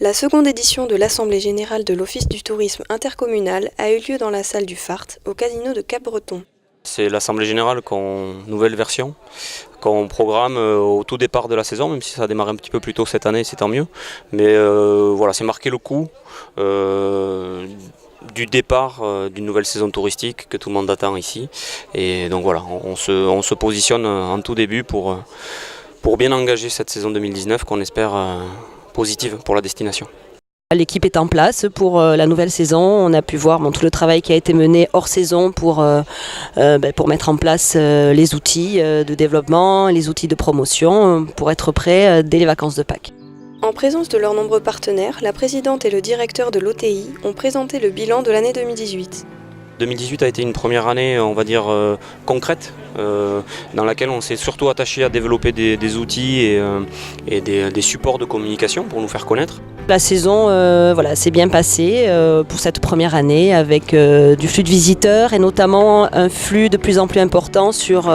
La seconde édition de l'Assemblée générale de l'Office du tourisme intercommunal a eu lieu dans la salle du Fart, au casino de Cap-Breton. C'est l'Assemblée générale nouvelle version, qu'on programme au tout départ de la saison, même si ça a démarré un petit peu plus tôt cette année, c'est tant mieux. Mais voilà, c'est marqué le coup du départ d'une nouvelle saison touristique que tout le monde attend ici. Et donc voilà, on se positionne en tout début pour bien engager cette saison 2019 qu'on espère positive pour la destination. L'équipe est en place pour la nouvelle saison. On a pu voir tout le travail qui a été mené hors saison pour mettre en place les outils de développement, les outils de promotion pour être prêt dès les vacances de Pâques. En présence de leurs nombreux partenaires, la présidente et le directeur de l'OTI ont présenté le bilan de l'année 2018. 2018 a été une première année, on va dire, concrète, dans laquelle on s'est surtout attaché à développer des outils et des supports de communication pour nous faire connaître. La saison s'est bien passée pour cette première année avec du flux de visiteurs et notamment un flux de plus en plus important sur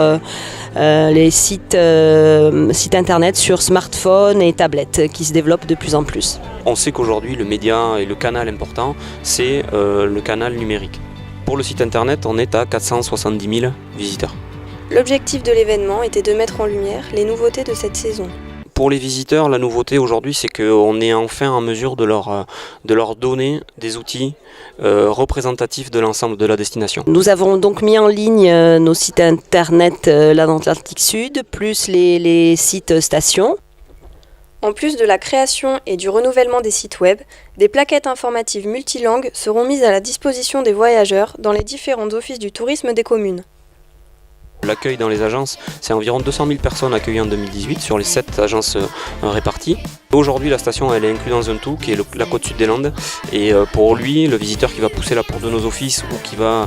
les sites internet, sur smartphones et tablettes qui se développent de plus en plus. On sait qu'aujourd'hui le média et le canal important, c'est le canal numérique. Pour le site internet, on est à 470 000 visiteurs. L'objectif de l'événement était de mettre en lumière les nouveautés de cette saison. Pour les visiteurs, la nouveauté aujourd'hui, c'est qu'on est enfin en mesure de leur donner des outils représentatifs de l'ensemble de la destination. Nous avons donc mis en ligne nos sites internet là dans l'Atlantique Sud, plus les sites stations. En plus de la création et du renouvellement des sites web, des plaquettes informatives multilangues seront mises à la disposition des voyageurs dans les différents offices du tourisme des communes. L'accueil dans les agences, c'est environ 200 000 personnes accueillies en 2018 sur les 7 agences réparties. Aujourd'hui, la station elle est inclue dans un tout qui est la côte sud des Landes. Et pour lui, le visiteur qui va pousser la porte de nos offices ou qui va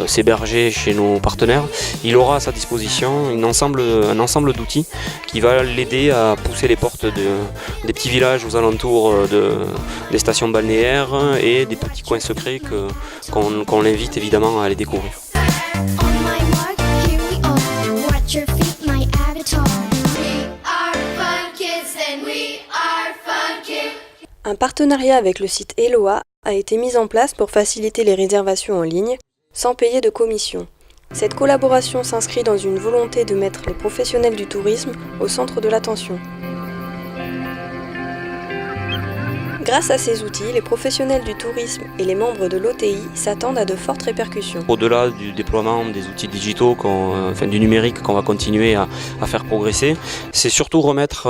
s'héberger chez nos partenaires, il aura à sa disposition un ensemble d'outils qui va l'aider à pousser les portes des petits villages aux alentours des stations balnéaires et des petits coins secrets qu'on l'invite évidemment à aller découvrir. Un partenariat avec le site Eloa a été mis en place pour faciliter les réservations en ligne, sans payer de commission. Cette collaboration s'inscrit dans une volonté de mettre les professionnels du tourisme au centre de l'attention. Grâce à ces outils, les professionnels du tourisme et les membres de l'OTI s'attendent à de fortes répercussions. Au-delà du déploiement des outils digitaux, du numérique qu'on va continuer à faire progresser, c'est surtout remettre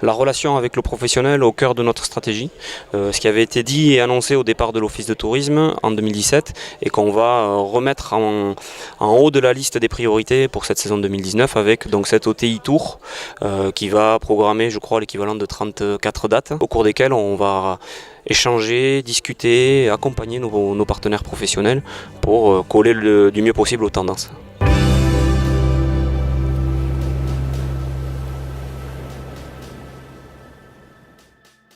la relation avec le professionnel au cœur de notre stratégie. Ce qui avait été dit et annoncé au départ de l'Office de tourisme en 2017 et qu'on va remettre en haut de la liste des priorités pour cette saison 2019 avec donc cette OTI Tour qui va programmer, je crois, l'équivalent de 34 dates au cours desquelles on va échanger, discuter, accompagner nos partenaires professionnels pour coller du mieux possible aux tendances.